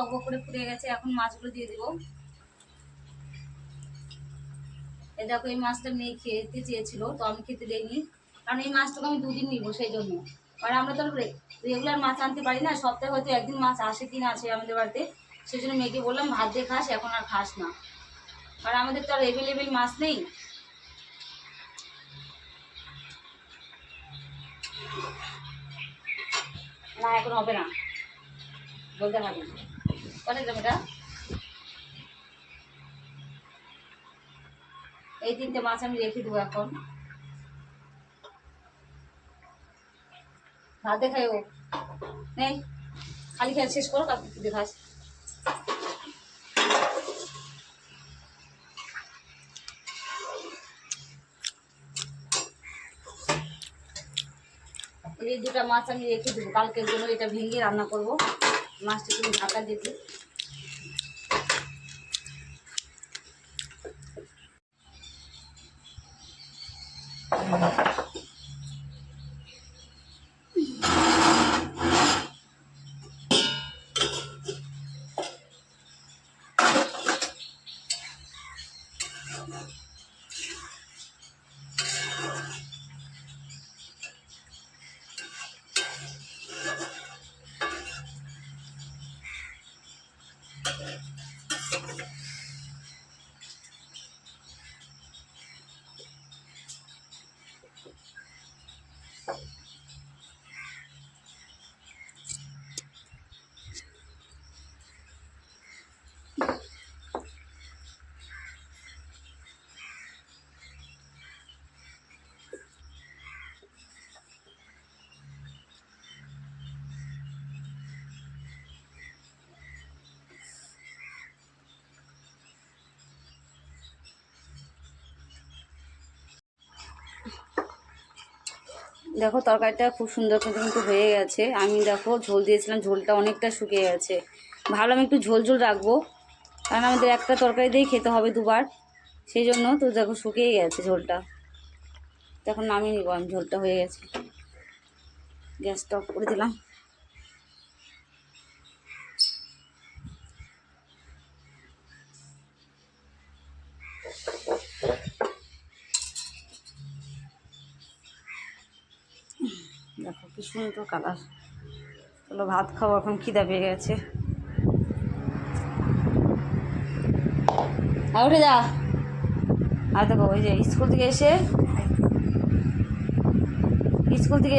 বক বক করে ফুটে গেছে। এখন মাছগুলো দিয়ে দেবো। এই দেখো, এই মাছটা মেয়ে খেতে চেয়েছিল, তো আমি খেতে দেইনি, কারণ এই মাছটাকে আমি 2 দিন নিবো, সেই জন্য। কারণ আমরা তো রেগুলার মাছ আনতে পারি না, সপ্তাহে হয়তো একদিন মাছ আসে কিনা আসে আমাদের বাড়িতে। সেই জন্য মেয়েকে বললাম ভাত দিয়ে খাস, এখন আর খাস না, কারণ আমাদের তো আর অ্যাভেলেবেল মাছ নেই। না, এখন হবে না, বলতে হবে না। কত দিলাম এটা? এই 3টে মাছ আমি রেখে দেবো এখন। ভাত দেখাই ও নেই, খালি খেয়ে শেষ করো, তারপর দেখাস। এই 2টা মাছ আমি রেখে দেবো কালকের জন্য, এটা ভেঙে রান্না করবো। মাছটা তুমি ঢাকা দিবি। দেখো, তরকারিটা খুব সুন্দর করে কিন্তু হয়ে গেছে। আমি দেখো ঝোল দিয়েছিলাম, ঝোলটা অনেকটা শুকিয়ে গেছে। ভাবলাম একটু ঝোল ঝোল রাখবো, কারণ আমাদের একটা তরকারি দিয়েই খেতে হবে 2বার, সেই জন্য। তো দেখো শুকিয়ে গেছে ঝোলটা, তখন নামিয়ে নিব আমি। ঝোলটা হয়ে গেছে, গ্যাসটা অফ করে দিলাম। দেখো কি সুন্দর কালার। চলো ভাত খাবো, এখন খিদা পেয়ে গেছে। আর উঠে যা। আর দেখো ওই যে স্কুল থেকে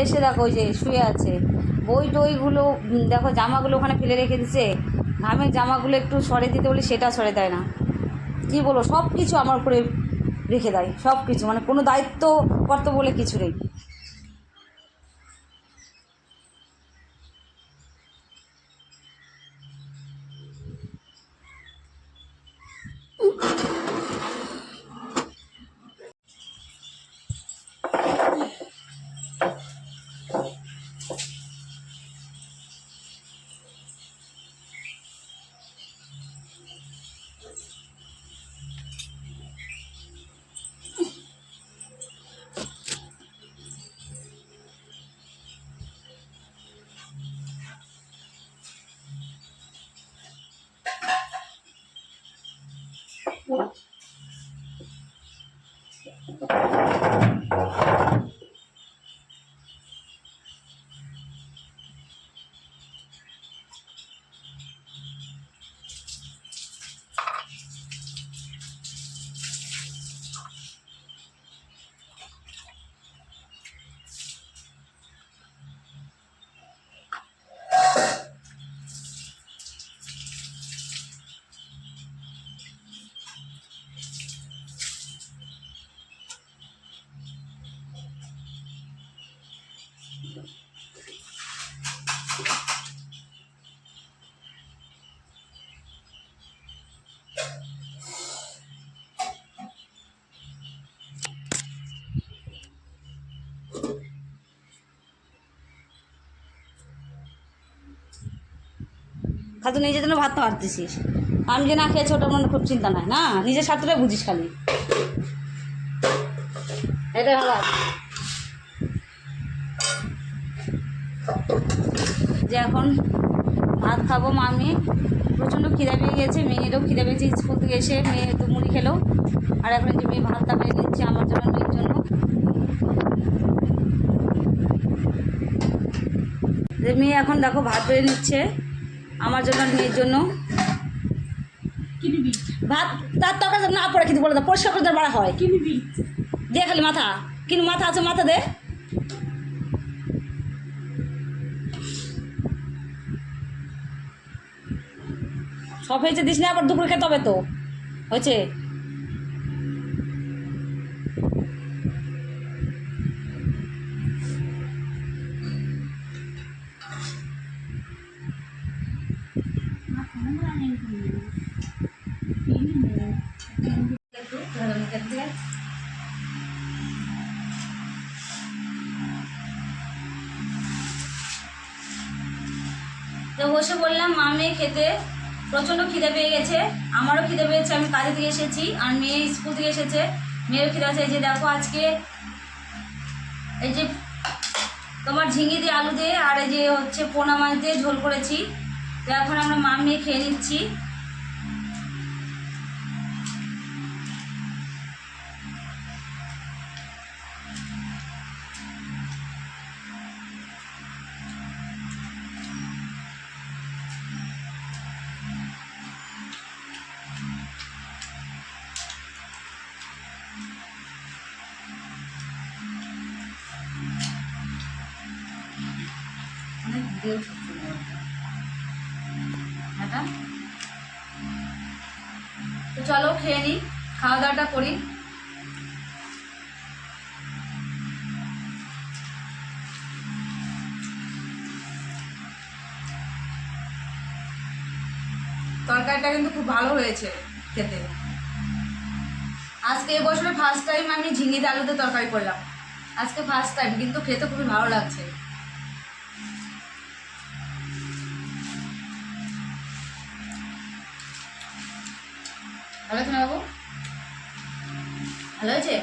এসে দেখো ওই যে শুয়ে আছে। বই টইগুলো দেখো, জামাগুলো ওখানে ফেলে রেখে দিছে। ঘামের জামাগুলো একটু সরে দিতে বলি, সেটা সরে দেয় না। কী বলো, সব কিছু আমার উপরে রেখে দেয়, সব কিছু, মানে কোনো দায়িত্ব কর্তব্য বলে কিছু নেই। খালি নিজের জন্য ভাত পারতেছিস, আমি যে না খেয়েছি ওটার মনে খুব চিন্তা নাই না, নিজের স্বার্থটাই বুঝিস খালি। এটাই ভালো যে এখন ভাত খাবো মামি, প্রচণ্ড খিদে পেয়ে গেছে, মেয়েরও খিদে পেয়েছে, স্কুল থেকে এসে মেয়ে তো মুড়ি খেলো। আর এখন যে মেয়ে ভাতটা বেড়ে নিচ্ছে আমার জন্য, মেয়ের জন্য। যে মেয়ে এখন দেখো ভাত বেড়ে নিচ্ছে আমার জন্য আর মেয়ের জন্য। ভাত তার তরকারি না পড়ে কিন্তু বলে দাও, পরিষ্কার করে বাড়া হয় দিয়ে খালি মাথা, কিন্তু মাথা আছে, মাথা দে। সব হয়েছে দিস না, আবার দুপুরে খেতে হবে তো, হয়েছে। তো বসে বললাম মা মেয়ে খেতে, প্রচণ্ড খিদে পেয়ে গেছে, আমারও খিদে পেয়েছে, আমি কাজে থেকে এসেছি, আর মেয়ে স্কুল থেকে এসেছে, মেয়েরও খিদে আছে। এই যে দেখো আজকে এই যে তোমার ঝিঙে দিয়ে আলু দিয়ে আর এই যে হচ্ছে পোনা মাছ দিয়ে ঝোল করেছি। তো এখন আমরা মা মেয়ে খেয়ে নিচ্ছি। তো চলো খেয়ে নিই, খাওয়া দাওয়াটা করি। তরকারিটা কিন্তু খুব ভালো হয়েছে খেতে। আজকে এবছরে ফার্স্ট টাইম আমি ঝিঙে দিয়ে আলুতে তরকারি করলাম, আজকে ফার্স্ট টাইম, কিন্তু খেতে খুবই ভালো লাগছে। ভালো আছে না বাবু? ভালো হয়েছে?